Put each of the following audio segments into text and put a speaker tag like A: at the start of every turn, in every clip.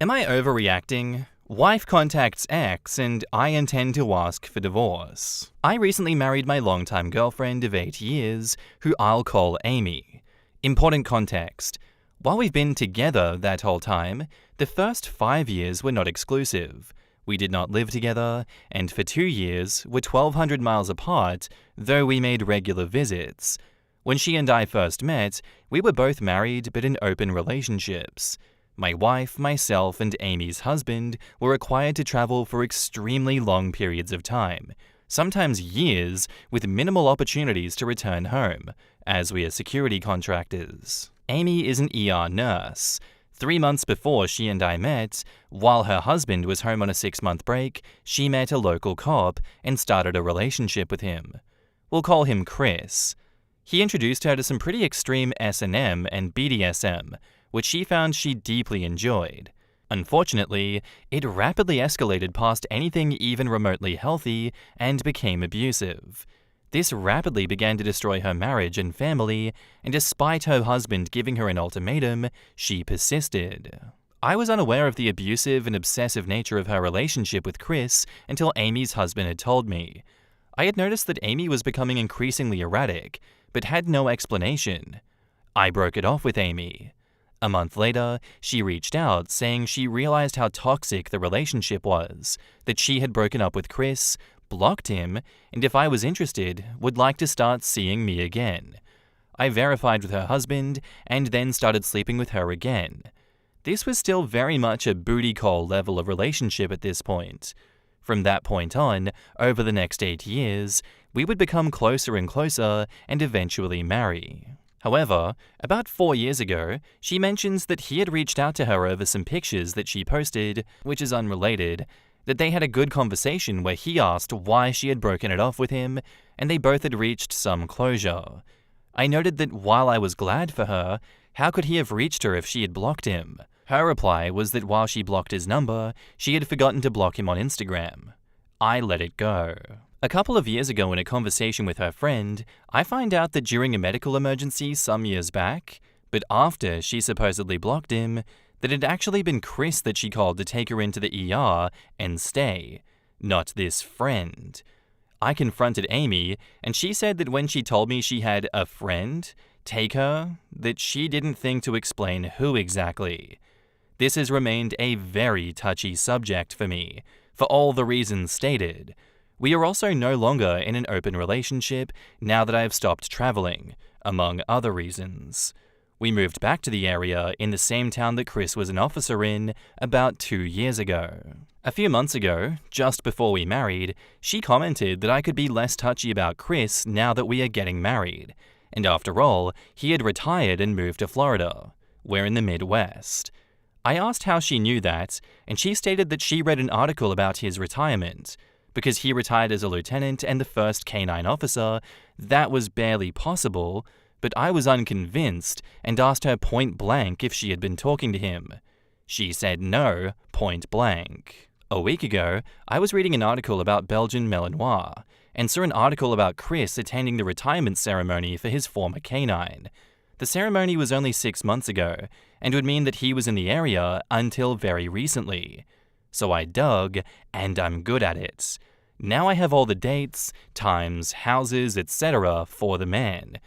A: Am I overreacting? Wife contacts ex and I intend to ask for divorce. I recently married my longtime girlfriend of 8 years, who I'll call Amy. Important context. While we've been together that whole time, the first 5 years were not exclusive. We did not live together, and for 2 years were 1,200 miles apart, though we made regular visits. When she and I first met, we were both married but in open relationships. My wife, myself, and Amy's husband were required to travel for extremely long periods of time, sometimes years, with minimal opportunities to return home, as we are security contractors. Amy is an ER nurse. 3 months before she and I met, while her husband was home on a 6-month break, she met a local cop and started a relationship with him. We'll call him Chris. He introduced her to some pretty extreme S&M and BDSM, which she found she deeply enjoyed. Unfortunately, it rapidly escalated past anything even remotely healthy and became abusive. This rapidly began to destroy her marriage and family, and despite her husband giving her an ultimatum, she persisted. I was unaware of the abusive and obsessive nature of her relationship with Chris until Amy's husband had told me. I had noticed that Amy was becoming increasingly erratic, but had no explanation. I broke it off with Amy. A month later, she reached out saying she realized how toxic the relationship was, that she had broken up with Chris, blocked him, and if I was interested, would like to start seeing me again. I verified with her husband and then started sleeping with her again. This was still very much a booty call level of relationship at this point. From that point on, over the next 8 years, we would become closer and closer and eventually marry. However, about 4 years ago, she mentions that he had reached out to her over some pictures that she posted, which is unrelated, that they had a good conversation where he asked why she had broken it off with him, and they both had reached some closure. I noted that while I was glad for her, how could he have reached her if she had blocked him? Her reply was that while she blocked his number, she had forgotten to block him on Instagram. I let it go. A couple of years ago in a conversation with her friend, I find out that during a medical emergency some years back, but after she supposedly blocked him, that it had actually been Chris that she called to take her into the ER and stay, not this friend. I confronted Amy, and she said that when she told me she had a friend take her, that she didn't think to explain who exactly. This has remained a very touchy subject for me, for all the reasons stated. We are also no longer in an open relationship now that I have stopped traveling, among other reasons. We moved back to the area in the same town that Chris was an officer in about 2 years ago. A few months ago, just before we married, she commented that I could be less touchy about Chris now that we are getting married. And after all, he had retired and moved to Florida. We're in the Midwest. I asked how she knew that, and she stated that she read an article about his retirement. Because he retired as a lieutenant and the first K-9 officer, that was barely possible, but I was unconvinced and asked her point blank if she had been talking to him. She said no, point blank. A week ago, I was reading an article about Belgian Malinois and saw an article about Chris attending the retirement ceremony for his former K-9. The ceremony was only 6 months ago and would mean that he was in the area until very recently. So I dug, and I'm good at it. Now I have all the dates, times, houses, etc. for the man.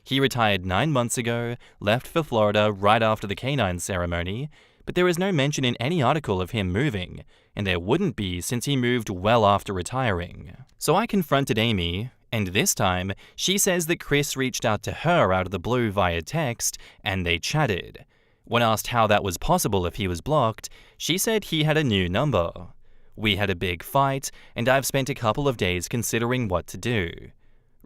A: He retired 9 months ago, left for Florida right after the K-9 ceremony, but there is no mention in any article of him moving, and there wouldn't be since he moved well after retiring. So I confronted Amy, and this time she says that Chris reached out to her out of the blue via text, and they chatted. When asked how that was possible if he was blocked, she said he had a new number. We had a big fight, and I've spent a couple of days considering what to do.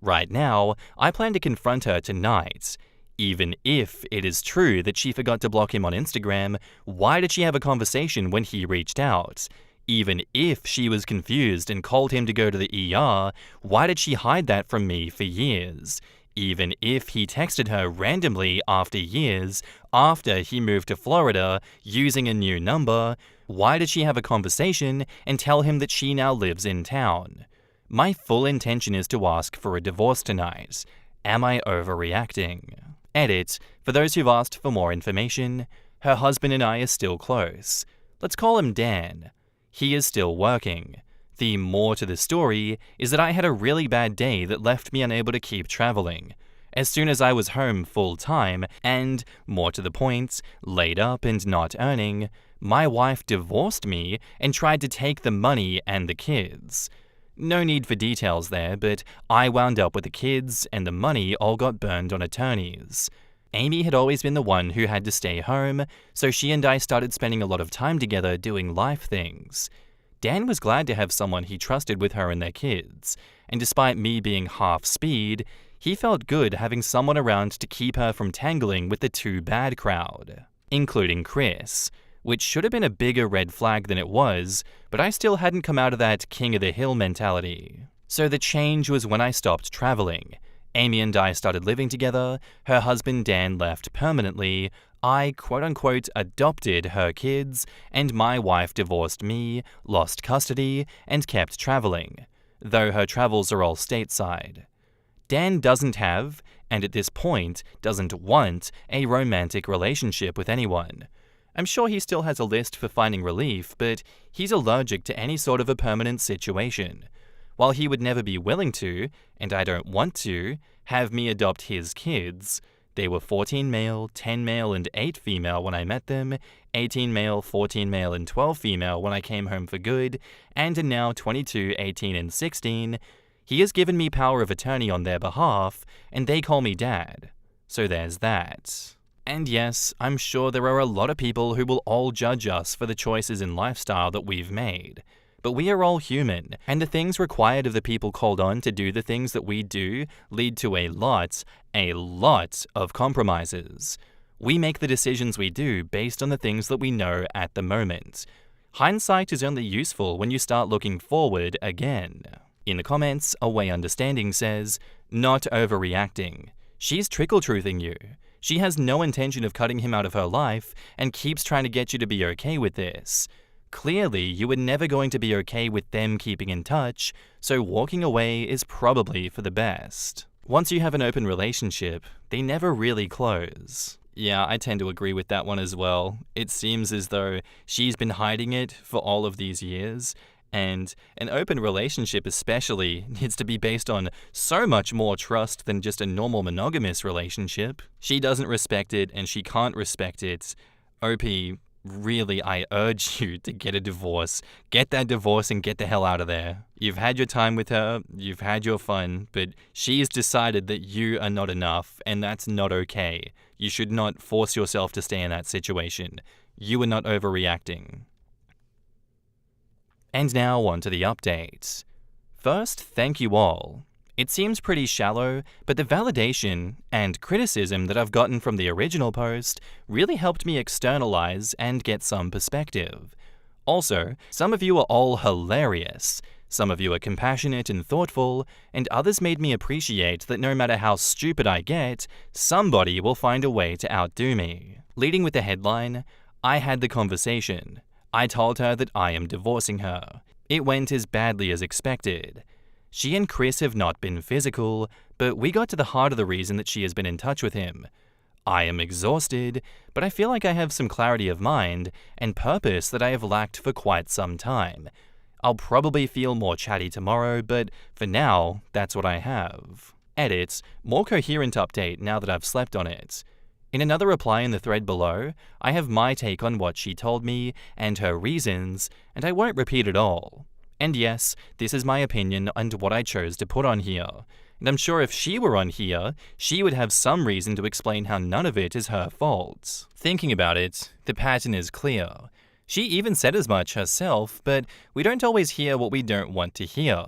A: Right now, I plan to confront her tonight. Even if it is true that she forgot to block him on Instagram, why did she have a conversation when he reached out? Even if she was confused and called him to go to the ER, why did she hide that from me for years? Even if he texted her randomly after years, after he moved to Florida, using a new number, why did she have a conversation and tell him that she now lives in town? My full intention is to ask for a divorce tonight. Am I overreacting? Edit, for those who've asked for more information, her husband and I are still close. Let's call him Dan. He is still working. The more to the story is that I had a really bad day that left me unable to keep traveling. As soon as I was home full-time and, more to the point, laid up and not earning, my wife divorced me and tried to take the money and the kids. No need for details there, but I wound up with the kids and the money all got burned on attorneys. Amy had always been the one who had to stay home, so she and I started spending a lot of time together doing life things. Dan was glad to have someone he trusted with her and their kids, and despite me being half speed, he felt good having someone around to keep her from tangling with the too bad crowd, including Chris, which should have been a bigger red flag than it was, but I still hadn't come out of that king of the hill mentality. So the change was when I stopped traveling. Amy and I started living together, her husband Dan left permanently, I quote-unquote adopted her kids, and my wife divorced me, lost custody, and kept traveling, though her travels are all stateside. Dan doesn't have, and at this point doesn't want, a romantic relationship with anyone. I'm sure he still has a list for finding relief, but he's allergic to any sort of a permanent situation. While he would never be willing to, and I don't want to, have me adopt his kids, they were 14 male, 10 male, and 8 female when I met them, 18 male, 14 male, and 12 female when I came home for good, and are now 22, 18, and 16, he has given me power of attorney on their behalf, and they call me Dad. So there's that. And yes, I'm sure there are a lot of people who will all judge us for the choices in lifestyle that we've made. But we are all human, and the things required of the people called on to do the things that we do lead to a lot of compromises. We make the decisions we do based on the things that we know at the moment. Hindsight is only useful when you start looking forward again. In the comments, Away Understanding says, "Not overreacting. She's trickle-truthing you. She has no intention of cutting him out of her life and keeps trying to get you to be okay with this. Clearly, you were never going to be okay with them keeping in touch, so walking away is probably for the best. Once you have an open relationship, they never really close." Yeah, I tend to agree with that one as well. It seems as though she's been hiding it for all of these years, and an open relationship especially needs to be based on so much more trust than just a normal monogamous relationship. She doesn't respect it and she can't respect it. OP, really, I urge you to get a divorce. Get that divorce and get the hell out of there. You've had your time with her, you've had your fun, but she's decided that you are not enough, and that's not okay. You should not force yourself to stay in that situation. You are not overreacting. And now on to the updates. First, thank you all. It seems pretty shallow, but the validation and criticism that I've gotten from the original post really helped me externalize and get some perspective. Also, some of you are all hilarious. Some of you are compassionate and thoughtful, and others made me appreciate that no matter how stupid I get, somebody will find a way to outdo me. Leading with the headline, I had the conversation. I told her that I am divorcing her. It went as badly as expected. She and Chris have not been physical, but we got to the heart of the reason that she has been in touch with him. I am exhausted, but I feel like I have some clarity of mind and purpose that I have lacked for quite some time. I'll probably feel more chatty tomorrow, but for now, that's what I have. Edit, more coherent update now that I've slept on it. In another reply in the thread below, I have my take on what she told me and her reasons, and I won't repeat it all. And yes, this is my opinion and what I chose to put on here. And I'm sure if she were on here, she would have some reason to explain how none of it is her fault. Thinking about it, the pattern is clear. She even said as much herself, but we don't always hear what we don't want to hear.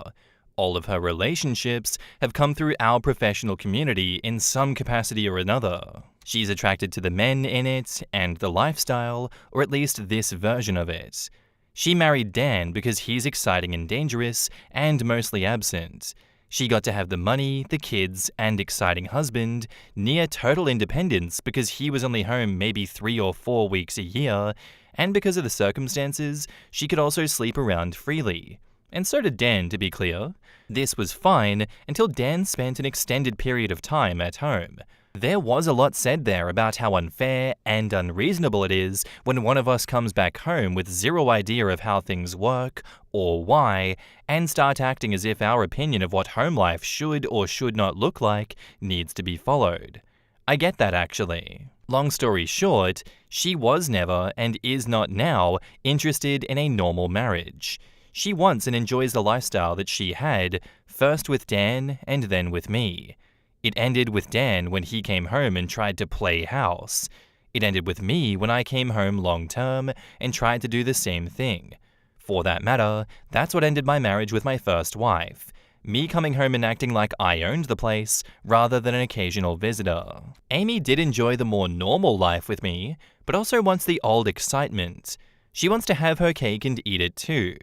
A: All of her relationships have come through our professional community in some capacity or another. She's attracted to the men in it and the lifestyle, or at least this version of it. She married Dan because he's exciting and dangerous and mostly absent. She got to have the money, the kids, and exciting husband, near total independence because he was only home maybe 3 or 4 weeks a year, and because of the circumstances, she could also sleep around freely. And so did Dan, to be clear. This was fine until Dan spent an extended period of time at home. There was a lot said there about how unfair and unreasonable it is when one of us comes back home with zero idea of how things work or why, and start acting as if our opinion of what home life should or should not look like needs to be followed. I get that actually. Long story short, she was never and is not now interested in a normal marriage. She wants and enjoys the lifestyle that she had, first with Dan and then with me. It ended with Dan when he came home and tried to play house. It ended with me when I came home long term and tried to do the same thing. For that matter, that's what ended my marriage with my first wife. Me coming home and acting like I owned the place rather than an occasional visitor. Amy did enjoy the more normal life with me, but also wants the old excitement. She wants to have her cake and eat it too.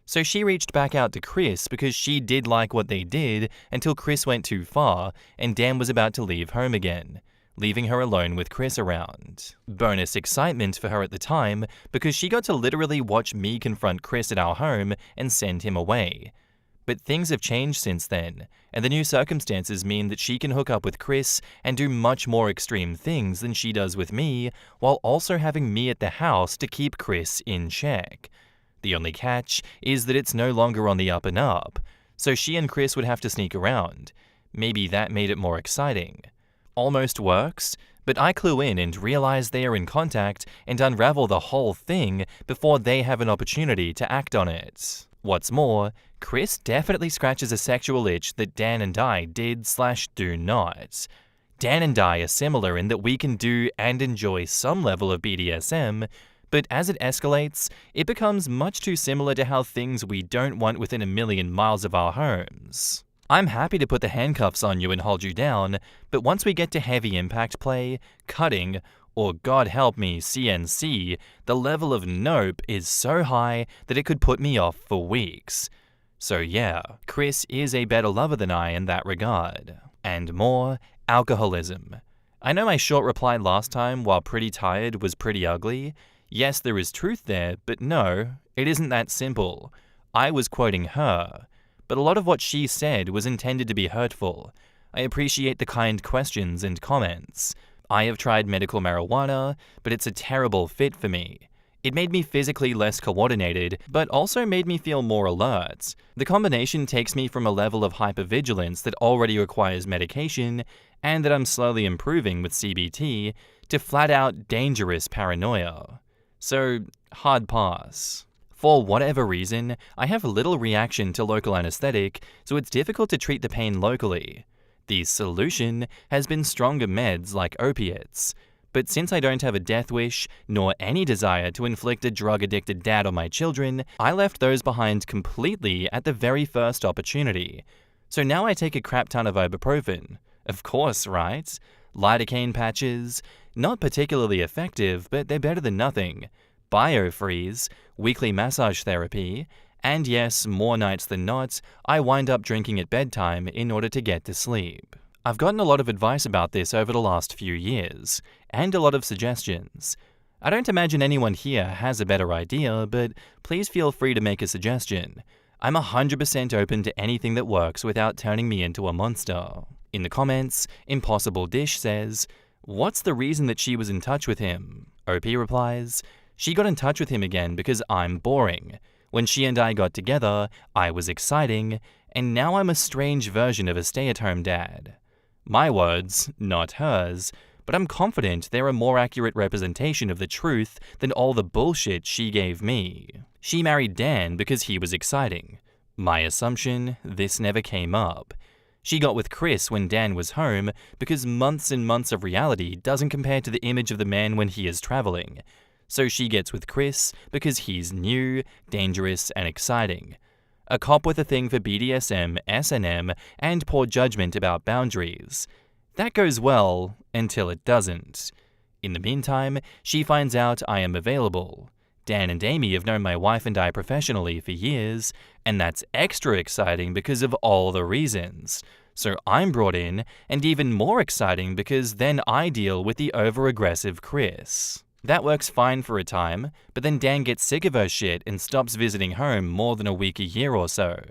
A: So she reached back out to Chris because she did like what they did until Chris went too far and Dan was about to leave home again, leaving her alone with Chris around. Bonus excitement for her at the time because she got to literally watch me confront Chris at our home and send him away. But things have changed since then, and the new circumstances mean that she can hook up with Chris and do much more extreme things than she does with me, while also having me at the house to keep Chris in check. The only catch is that it's no longer on the up and up, so she and Chris would have to sneak around. Maybe that made it more exciting. Almost works, but I clue in and realize they are in contact and unravel the whole thing before they have an opportunity to act on it. What's more, Chris definitely scratches a sexual itch that Dan and I did/do not. Dan and I are similar in that we can do and enjoy some level of BDSM, but as it escalates, it becomes much too similar to how things we don't want within a million miles of our homes. I'm happy to put the handcuffs on you and hold you down, but once we get to heavy impact play, cutting, or God help me, CNC, the level of nope is so high that it could put me off for weeks. So yeah, Chris is a better lover than I in that regard. And more, alcoholism. I know my short reply last time, while pretty tired, was pretty ugly. Yes, there is truth there, but no, it isn't that simple. I was quoting her, but a lot of what she said was intended to be hurtful. I appreciate the kind questions and comments. I have tried medical marijuana, but it's a terrible fit for me. It made me physically less coordinated, but also made me feel more alert. The combination takes me from a level of hypervigilance that already requires medication, and that I'm slowly improving with CBT, to flat-out dangerous paranoia. So, hard pass. For whatever reason, I have little reaction to local anesthetic, so it's difficult to treat the pain locally. The solution has been stronger meds like opiates. But since I don't have a death wish, nor any desire to inflict a drug-addicted dad on my children, I left those behind completely at the very first opportunity. So now I take a crap ton of ibuprofen. Of course, right? Lidocaine patches. Not particularly effective, but they're better than nothing. Biofreeze, weekly massage therapy, and yes, more nights than not, I wind up drinking at bedtime in order to get to sleep. I've gotten a lot of advice about this over the last few years, and a lot of suggestions. I don't imagine anyone here has a better idea, but please feel free to make a suggestion. I'm 100% open to anything that works without turning me into a monster. In the comments, Impossible Dish says, "What's the reason that she was in touch with him?" OP replies, "She got in touch with him again because I'm boring. When she and I got together, I was exciting, and now I'm a strange version of a stay-at-home dad." My words, not hers, but I'm confident they're a more accurate representation of the truth than all the bullshit she gave me. She married Dan because he was exciting. My assumption, this never came up. She got with Chris when Dan was home because months and months of reality doesn't compare to the image of the man when he is traveling. So she gets with Chris because he's new, dangerous, and exciting. A cop with a thing for BDSM, S&M, and poor judgment about boundaries. That goes well until it doesn't. In the meantime, she finds out I am available. Dan and Amy have known my wife and I professionally for years, and that's extra exciting because of all the reasons. So I'm brought in, and even more exciting because then I deal with the over-aggressive Chris. That works fine for a time, but then Dan gets sick of her shit and stops visiting home more than a week a year or so.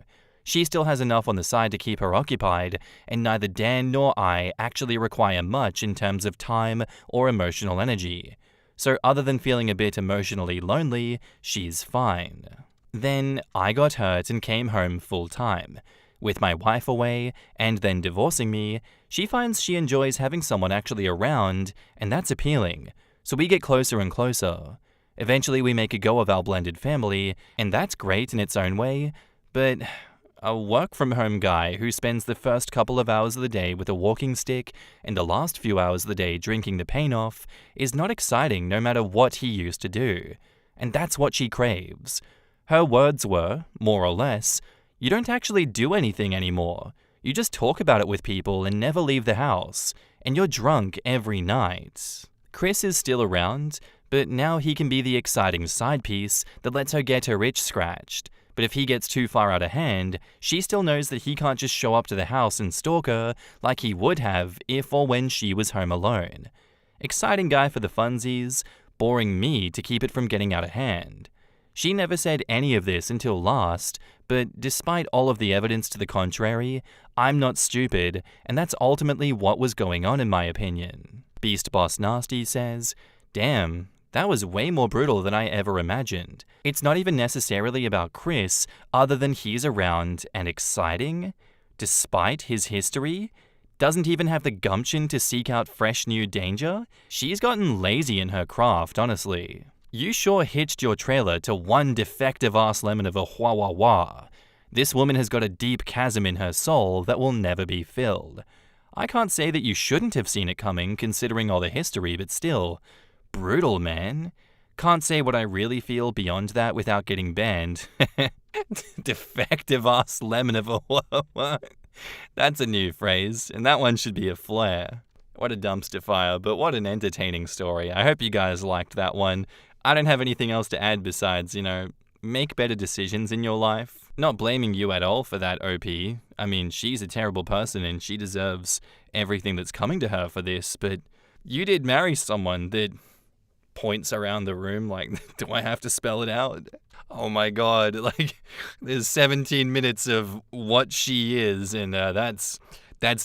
A: She still has enough on the side to keep her occupied, and neither Dan nor I actually require much in terms of time or emotional energy. So other than feeling a bit emotionally lonely, she's fine. Then I got hurt and came home full-time. With my wife away, and then divorcing me, she finds she enjoys having someone actually around, and that's appealing. So we get closer and closer. Eventually we make a go of our blended family, and that's great in its own way, but a work-from-home guy who spends the first couple of hours of the day with a walking stick and the last few hours of the day drinking the pain off is not exciting no matter what he used to do. And that's what she craves. Her words were, more or less, "You don't actually do anything anymore. You just talk about it with people and never leave the house. And you're drunk every night." Chris is still around, but now he can be the exciting side piece that lets her get her itch scratched. But if he gets too far out of hand, she still knows that he can't just show up to the house and stalk her like he would have if or when she was home alone. Exciting guy for the funsies, boring me to keep it from getting out of hand. She never said any of this until last, but despite all of the evidence to the contrary, I'm not stupid, and that's ultimately what was going on in my opinion. Beast Boss Nasty says, "Damn, that was way more brutal than I ever imagined. It's not even necessarily about Chris, other than he's around and exciting. Despite his history, doesn't even have the gumption to seek out fresh new danger. She's gotten lazy in her craft, honestly. You sure hitched your trailer to one defective ass lemon of a wah. This woman has got a deep chasm in her soul that will never be filled. I can't say that you shouldn't have seen it coming considering all the history, but still, brutal, man. Can't say what I really feel beyond that without getting banned." Defective ass lemon of a wah. That's a new phrase, and that one should be a flare. What a dumpster fire, but what an entertaining story. I hope you guys liked that one. I don't have anything else to add besides, make better decisions in your life. Not blaming you at all for that, OP. I mean, she's a terrible person and she deserves everything that's coming to her for this, but you did marry someone that points around the room like, do I have to spell it out? Oh my god, there's 17 minutes of what she is, and that's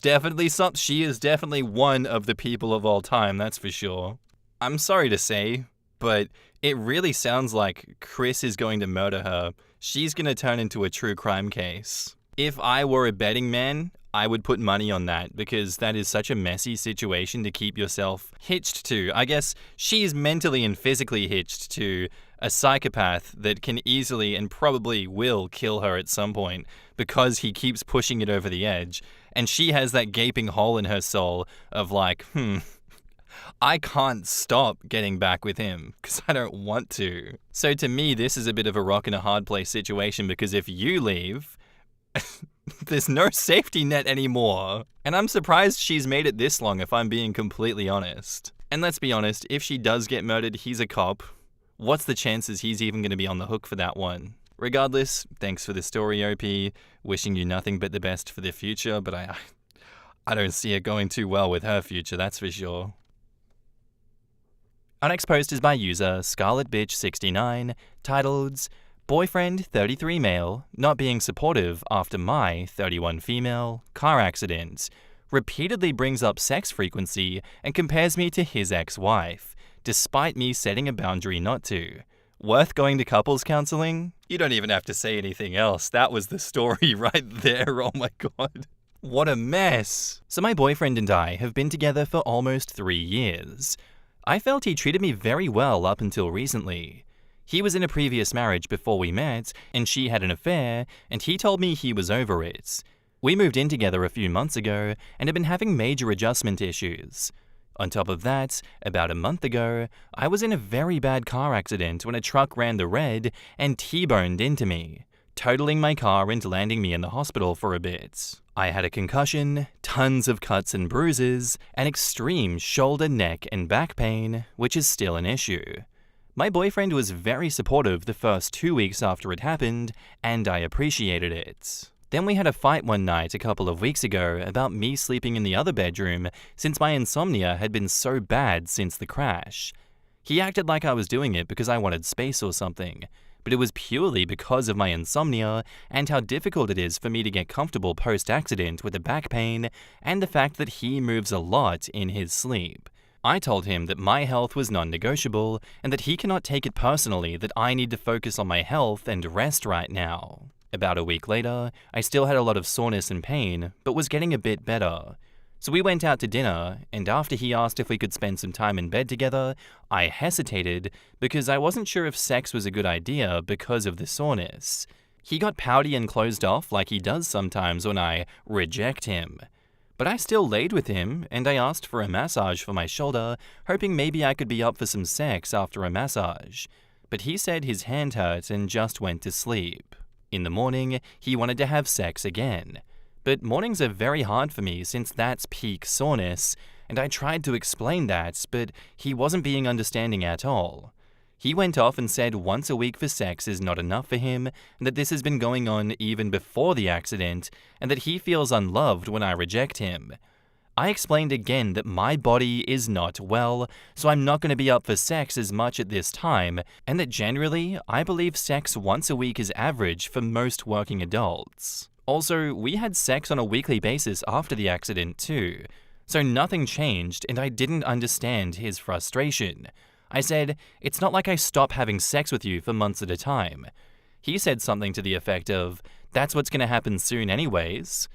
A: definitely something. She is definitely one of the people of all time, that's for sure. I'm sorry to say, but it really sounds like Chris is going to murder her. She's going to turn into a true crime case. If I were a betting man, I would put money on that because that is such a messy situation to keep yourself hitched to. I guess she's mentally and physically hitched to a psychopath that can easily and probably will kill her at some point because he keeps pushing it over the edge. And she has that gaping hole in her soul of I can't stop getting back with him because I don't want to. So to me, this is a bit of a rock and a hard place situation because if you leave, there's no safety net anymore. And I'm surprised she's made it this long if I'm being completely honest. And let's be honest, if she does get murdered, he's a cop. What's the chances he's even going to be on the hook for that one? Regardless, thanks for the story, OP. Wishing you nothing but the best for the future, but I don't see it going too well with her future, that's for sure. Our next post is by user ScarletBitch69, titled, "Boyfriend 33 male not being supportive after my 31 female car accident. Repeatedly brings up sex frequency and compares me to his ex-wife, despite me setting a boundary not to. Worth going to couples counseling?" You don't even have to say anything else. That was the story right there. Oh my god. What a mess. So my boyfriend and I have been together for almost 3 years. I felt he treated me very well up until recently. He was in a previous marriage before we met, and she had an affair, and he told me he was over it. We moved in together a few months ago, and have been having major adjustment issues. On top of that, about a month ago, I was in a very bad car accident when a truck ran the red and T-boned into me, totaling my car and landing me in the hospital for a bit. I had a concussion, tons of cuts and bruises, and extreme shoulder, neck, and back pain, which is still an issue. My boyfriend was very supportive the first 2 weeks after it happened, and I appreciated it. Then we had a fight one night a couple of weeks ago about me sleeping in the other bedroom since my insomnia had been so bad since the crash. He acted like I was doing it because I wanted space or something, but it was purely because of my insomnia and how difficult it is for me to get comfortable post-accident with the back pain and the fact that he moves a lot in his sleep. I told him that my health was non-negotiable and that he cannot take it personally that I need to focus on my health and rest right now. About a week later, I still had a lot of soreness and pain, but was getting a bit better. So we went out to dinner, and after he asked if we could spend some time in bed together, I hesitated because I wasn't sure if sex was a good idea because of the soreness. He got pouty and closed off like he does sometimes when I reject him. But I still laid with him, and I asked for a massage for my shoulder, hoping maybe I could be up for some sex after a massage. But he said his hand hurt and just went to sleep. In the morning, he wanted to have sex again. But mornings are very hard for me since that's peak soreness, and I tried to explain that, but he wasn't being understanding at all. He went off and said once a week for sex is not enough for him, and that this has been going on even before the accident, and that he feels unloved when I reject him. I explained again that my body is not well, so I'm not going to be up for sex as much at this time, and that generally, I believe sex once a week is average for most working adults. Also, we had sex on a weekly basis after the accident too, so nothing changed and I didn't understand his frustration. I said, "It's not like I stop having sex with you for months at a time." He said something to the effect of, "That's what's going to happen soon anyways."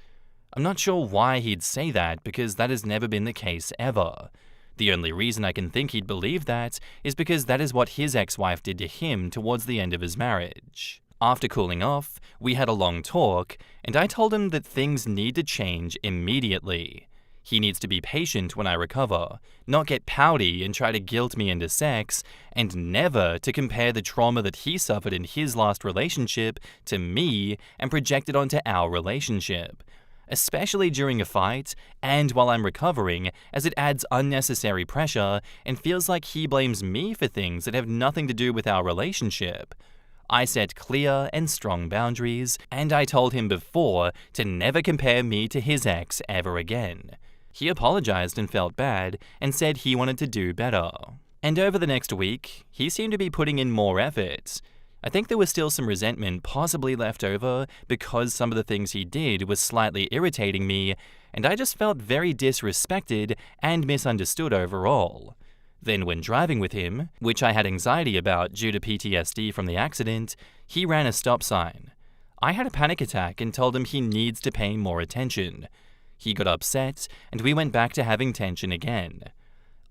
A: I'm not sure why he'd say that because that has never been the case ever. The only reason I can think he'd believe that is because that is what his ex-wife did to him towards the end of his marriage. After cooling off, we had a long talk, and I told him that things need to change immediately. He needs to be patient when I recover, not get pouty and try to guilt me into sex, and never to compare the trauma that he suffered in his last relationship to me and project it onto our relationship. Especially during a fight and while I'm recovering, as it adds unnecessary pressure and feels like he blames me for things that have nothing to do with our relationship. I set clear and strong boundaries, and I told him before to never compare me to his ex ever again. He apologized and felt bad and said he wanted to do better. And over the next week, he seemed to be putting in more effort. I think there was still some resentment possibly left over because some of the things he did was slightly irritating me, and I just felt very disrespected and misunderstood overall. Then when driving with him, which I had anxiety about due to PTSD from the accident, he ran a stop sign. I had a panic attack and told him he needs to pay more attention. He got upset, and we went back to having tension again.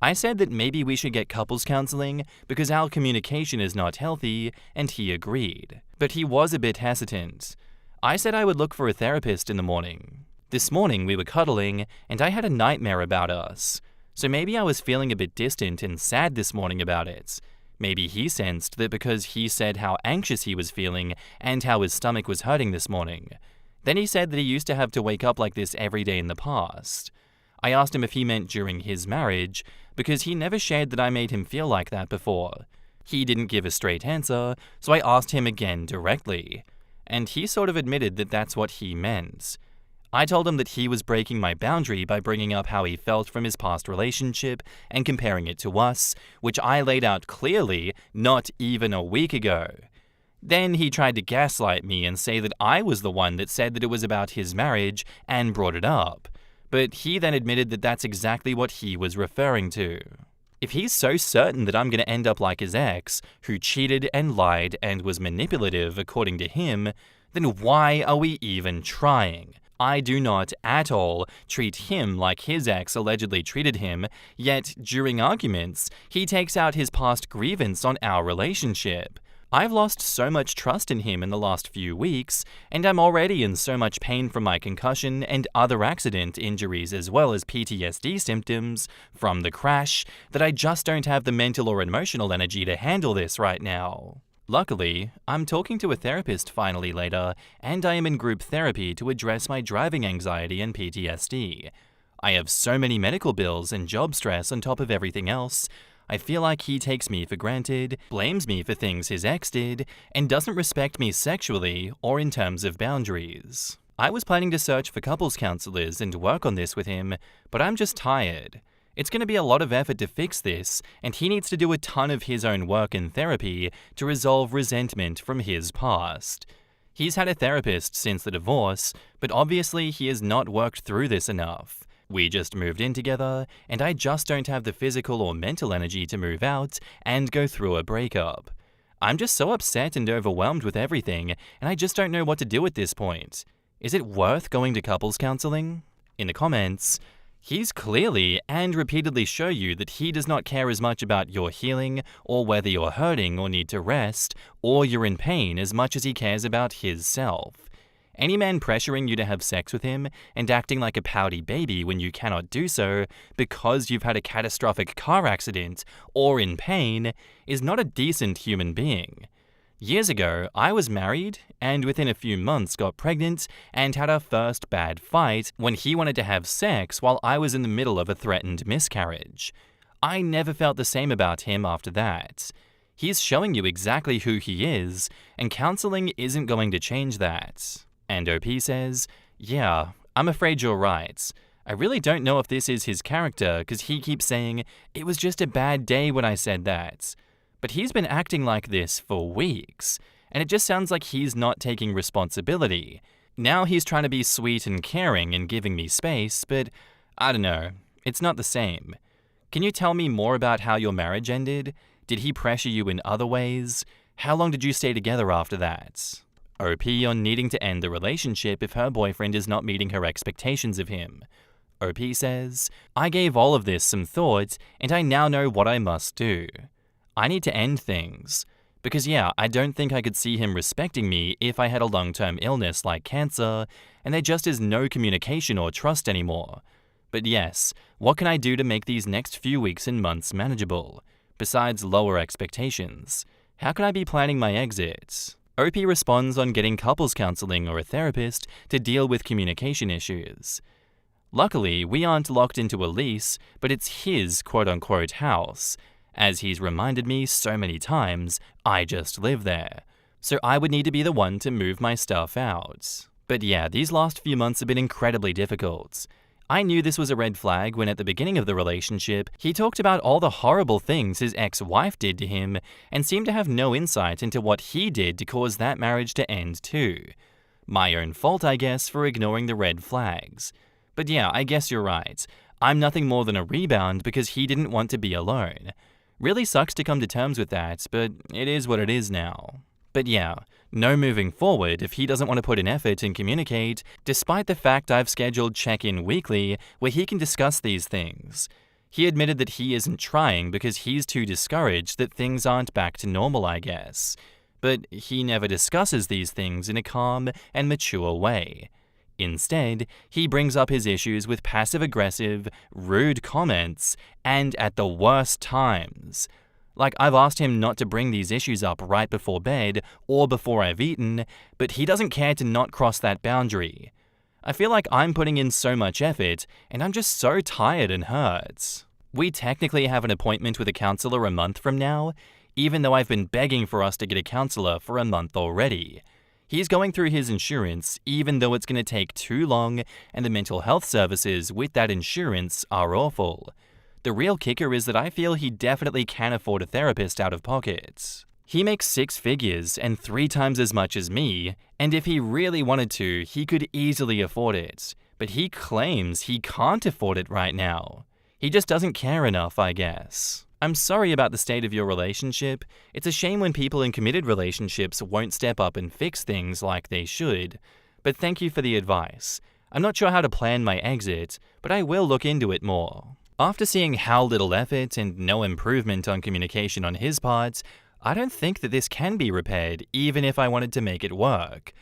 A: I said that maybe we should get couples counseling because our communication is not healthy, and he agreed. But he was a bit hesitant. I said I would look for a therapist in the morning. This morning we were cuddling, and I had a nightmare about us. So maybe I was feeling a bit distant and sad this morning about it. Maybe he sensed that because he said how anxious he was feeling and how his stomach was hurting this morning. Then he said that he used to have to wake up like this every day in the past. I asked him if he meant during his marriage, because he never shared that I made him feel like that before. He didn't give a straight answer, so I asked him again directly. And he sort of admitted that that's what he meant. I told him that he was breaking my boundary by bringing up how he felt from his past relationship and comparing it to us, which I laid out clearly not even a week ago. Then he tried to gaslight me and say that I was the one that said that it was about his marriage and brought it up. But he then admitted that that's exactly what he was referring to. If he's so certain that I'm going to end up like his ex, who cheated and lied and was manipulative according to him, then why are we even trying? I do not at all treat him like his ex allegedly treated him, yet during arguments, he takes out his past grievance on our relationship. I've lost so much trust in him in the last few weeks, and I'm already in so much pain from my concussion and other accident injuries as well as PTSD symptoms from the crash that I just don't have the mental or emotional energy to handle this right now. Luckily, I'm talking to a therapist finally later, and I am in group therapy to address my driving anxiety and PTSD. I have so many medical bills and job stress on top of everything else. I feel like he takes me for granted, blames me for things his ex did, and doesn't respect me sexually or in terms of boundaries. I was planning to search for couples counselors and work on this with him, but I'm just tired. It's going to be a lot of effort to fix this, and he needs to do a ton of his own work in therapy to resolve resentment from his past. He's had a therapist since the divorce, but obviously he has not worked through this enough. We just moved in together, and I just don't have the physical or mental energy to move out and go through a breakup. I'm just so upset and overwhelmed with everything, and I just don't know what to do at this point. Is it worth going to couples counseling? In the comments, he's clearly and repeatedly show you that he does not care as much about your healing or whether you're hurting or need to rest or you're in pain as much as he cares about his self. Any man pressuring you to have sex with him and acting like a pouty baby when you cannot do so because you've had a catastrophic car accident or in pain is not a decent human being. Years ago, I was married and within a few months got pregnant and had our first bad fight when he wanted to have sex while I was in the middle of a threatened miscarriage. I never felt the same about him after that. He's showing you exactly who he is, and counseling isn't going to change that. And OP says, yeah, I'm afraid you're right. I really don't know if this is his character because he keeps saying, it was just a bad day when I said that. But he's been acting like this for weeks, and it just sounds like he's not taking responsibility. Now he's trying to be sweet and caring and giving me space, but I don't know, it's not the same. Can you tell me more about how your marriage ended? Did he pressure you in other ways? How long did you stay together after that? OP on needing to end the relationship if her boyfriend is not meeting her expectations of him. OP says, I gave all of this some thought, and I now know what I must do. I need to end things. Because yeah, I don't think I could see him respecting me if I had a long-term illness like cancer, and there just is no communication or trust anymore. But yes, what can I do to make these next few weeks and months manageable? Besides lower expectations, how can I be planning my exit? OP responds on getting couples counseling or a therapist to deal with communication issues. Luckily, we aren't locked into a lease, but it's his quote-unquote house. As he's reminded me so many times, I just live there. So I would need to be the one to move my stuff out. But yeah, these last few months have been incredibly difficult. I knew this was a red flag when at the beginning of the relationship, he talked about all the horrible things his ex-wife did to him and seemed to have no insight into what he did to cause that marriage to end too. My own fault, I guess, for ignoring the red flags. But yeah, I guess you're right. I'm nothing more than a rebound because he didn't want to be alone. Really sucks to come to terms with that, but it is what it is now. But yeah, no moving forward if he doesn't want to put in effort and communicate, despite the fact I've scheduled check-in weekly where he can discuss these things. He admitted that he isn't trying because he's too discouraged that things aren't back to normal, I guess. But he never discusses these things in a calm and mature way. Instead, he brings up his issues with passive-aggressive, rude comments, and at the worst times. Like, I've asked him not to bring these issues up right before bed or before I've eaten, but he doesn't care to not cross that boundary. I feel like I'm putting in so much effort, and I'm just so tired and hurt. We technically have an appointment with a counselor a month from now, even though I've been begging for us to get a counselor for a month already. He's going through his insurance, even though it's going to take too long, and the mental health services with that insurance are awful. The real kicker is that I feel he definitely can afford a therapist out of pocket. He makes 6 figures and 3 times as much as me, and if he really wanted to, he could easily afford it. But he claims he can't afford it right now. He just doesn't care enough, I guess. I'm sorry about the state of your relationship. It's a shame when people in committed relationships won't step up and fix things like they should. But thank you for the advice. I'm not sure how to plan my exit, but I will look into it more. After seeing how little effort and no improvement on communication on his part, I don't think that this can be repaired even if I wanted to make it work.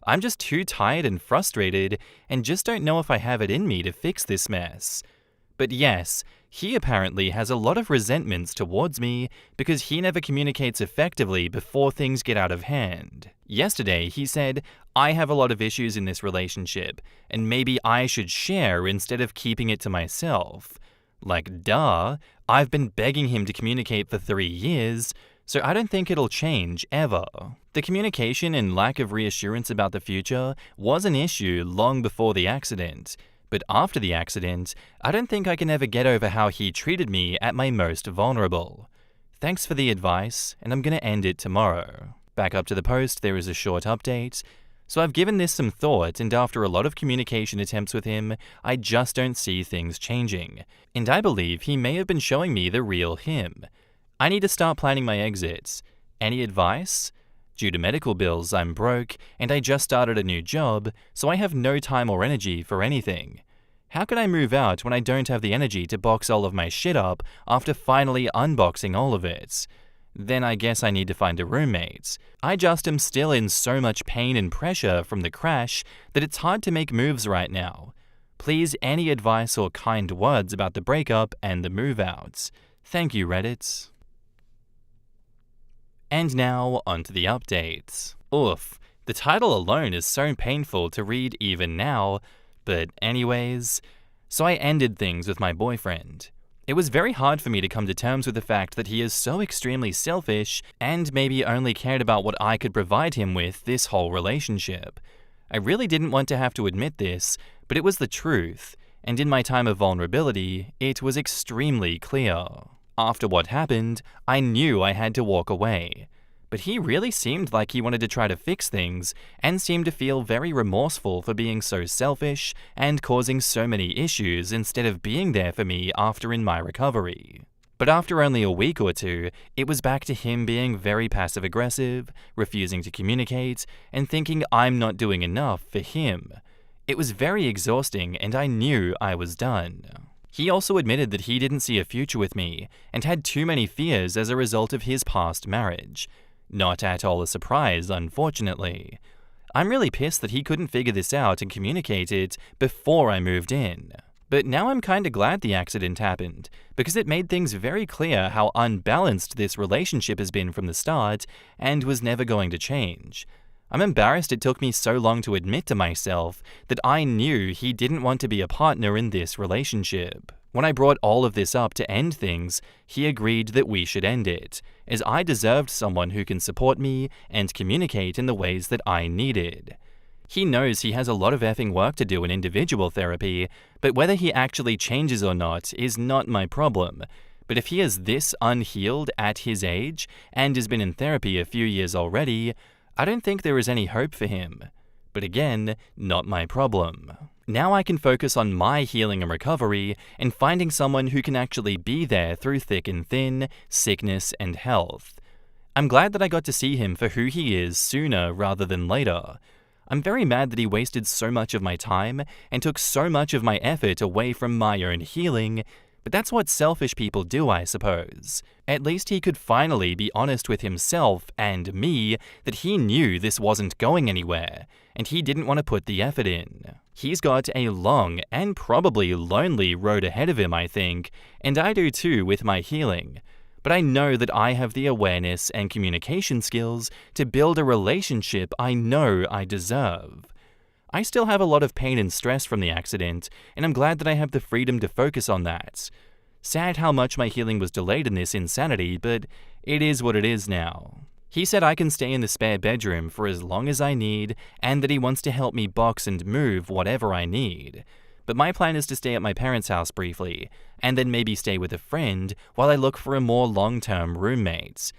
A: I'm just too tired and frustrated and just don't know if I have it in me to fix this mess. But yes, he apparently has a lot of resentments towards me because he never communicates effectively before things get out of hand. Yesterday, he said, I have a lot of issues in this relationship, and maybe I should share instead of keeping it to myself. Like, duh, I've been begging him to communicate for 3 years, so I don't think it'll change ever. The communication and lack of reassurance about the future was an issue long before the accident, But after the accident, I don't think I can ever get over how he treated me at my most vulnerable. Thanks for the advice, and I'm gonna end it tomorrow. Back up to the post, there is a short update. So I've given this some thought, and after a lot of communication attempts with him, I just don't see things changing. And I believe he may have been showing me the real him. I need to start planning my exits. Any advice? Due to medical bills, I'm broke, and I just started a new job, so I have no time or energy for anything. How can I move out when I don't have the energy to box all of my shit up after finally unboxing all of it? Then I guess I need to find a roommate. I just am still in so much pain and pressure from the crash that it's hard to make moves right now. Please, any advice or kind words about the breakup and the move out. Thank you, Reddit. And now, onto the updates. Oof, the title alone is so painful to read even now, but anyways, so I ended things with my boyfriend. It was very hard for me to come to terms with the fact that he is so extremely selfish and maybe only cared about what I could provide him with this whole relationship. I really didn't want to have to admit this, but it was the truth, and in my time of vulnerability, it was extremely clear. After what happened, I knew I had to walk away. But he really seemed like he wanted to try to fix things, and seemed to feel very remorseful for being so selfish and causing so many issues instead of being there for me after in my recovery. But after only a week or two, it was back to him being very passive-aggressive, refusing to communicate, and thinking I'm not doing enough for him. It was very exhausting, and I knew I was done. He also admitted that he didn't see a future with me, and had too many fears as a result of his past marriage. Not at all a surprise, unfortunately. I'm really pissed that he couldn't figure this out and communicate it before I moved in. But now I'm kinda glad the accident happened, because it made things very clear how unbalanced this relationship has been from the start and was never going to change. I'm embarrassed it took me so long to admit to myself that I knew he didn't want to be a partner in this relationship. When I brought all of this up to end things, he agreed that we should end it, as I deserved someone who can support me and communicate in the ways that I needed. He knows he has a lot of effing work to do in individual therapy, but whether he actually changes or not is not my problem. But if he is this unhealed at his age and has been in therapy a few years already, I don't think there is any hope for him. But again, not my problem. Now I can focus on my healing and recovery and finding someone who can actually be there through thick and thin, sickness and health. I'm glad that I got to see him for who he is sooner rather than later. I'm very mad that he wasted so much of my time and took so much of my effort away from my own healing, but that's what selfish people do, I suppose. At least he could finally be honest with himself and me that he knew this wasn't going anywhere, and he didn't want to put the effort in. He's got a long and probably lonely road ahead of him, I think, and I do too with my healing. But I know that I have the awareness and communication skills to build a relationship I know I deserve. I still have a lot of pain and stress from the accident, and I'm glad that I have the freedom to focus on that. Sad how much my healing was delayed in this insanity, but it is what it is now. He said I can stay in the spare bedroom for as long as I need, and that he wants to help me box and move whatever I need. But my plan is to stay at my parents' house briefly, and then maybe stay with a friend while I look for a more long-term roommate.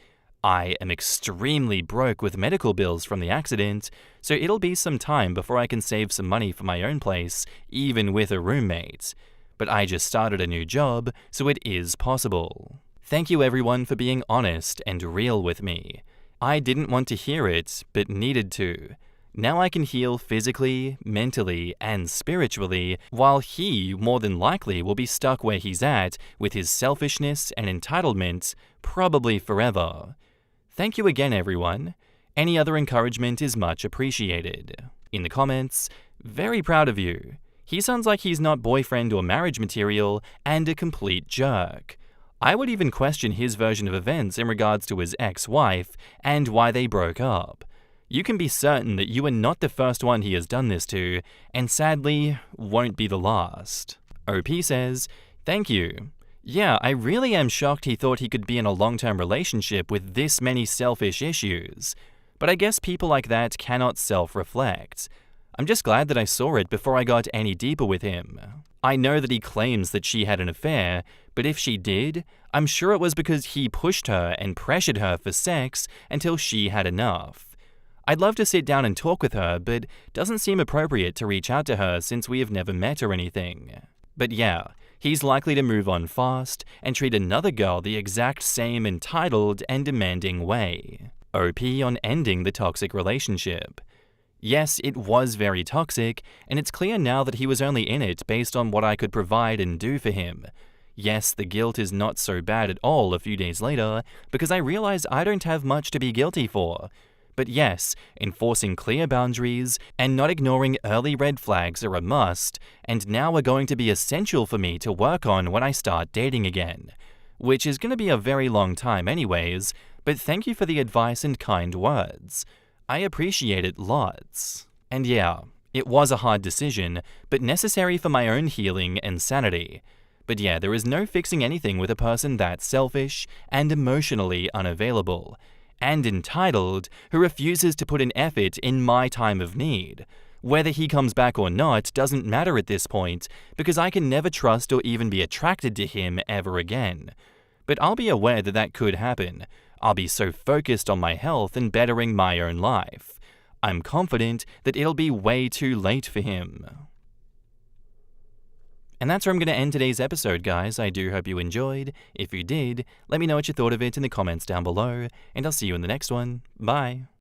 A: I am extremely broke with medical bills from the accident, so it'll be some time before I can save some money for my own place, even with a roommate. But I just started a new job, so it is possible. Thank you everyone for being honest and real with me. I didn't want to hear it, but needed to. Now I can heal physically, mentally, and spiritually, while he more than likely will be stuck where he's at with his selfishness and entitlement, probably forever. Thank you again, everyone. Any other encouragement is much appreciated. In the comments, very proud of you. He sounds like he's not boyfriend or marriage material and a complete jerk. I would even question his version of events in regards to his ex-wife and why they broke up. You can be certain that you are not the first one he has done this to, and sadly, won't be the last. OP says, thank you. Yeah, I really am shocked he thought he could be in a long-term relationship with this many selfish issues. But I guess people like that cannot self-reflect. I'm just glad that I saw it before I got any deeper with him. I know that he claims that she had an affair, but if she did, I'm sure it was because he pushed her and pressured her for sex until she had enough. I'd love to sit down and talk with her, but doesn't seem appropriate to reach out to her since we have never met or anything. But yeah, he's likely to move on fast and treat another girl the exact same entitled and demanding way. OP on ending the toxic relationship. Yes, it was very toxic, and it's clear now that he was only in it based on what I could provide and do for him. Yes, the guilt is not so bad at all a few days later, because I realize I don't have much to be guilty for. But yes, enforcing clear boundaries and not ignoring early red flags are a must, and now are going to be essential for me to work on when I start dating again. Which is going to be a very long time anyways, but thank you for the advice and kind words. I appreciate it lots. And yeah, it was a hard decision, but necessary for my own healing and sanity. But yeah, there is no fixing anything with a person that's selfish and emotionally unavailable, and entitled, who refuses to put an effort in my time of need. Whether he comes back or not doesn't matter at this point, because I can never trust or even be attracted to him ever again. But I'll be aware that that could happen. I'll be so focused on my health and bettering my own life. I'm confident that it'll be way too late for him. And that's where I'm going to end today's episode, guys. I do hope you enjoyed. If you did, let me know what you thought of it in the comments down below, and I'll see you in the next one. Bye.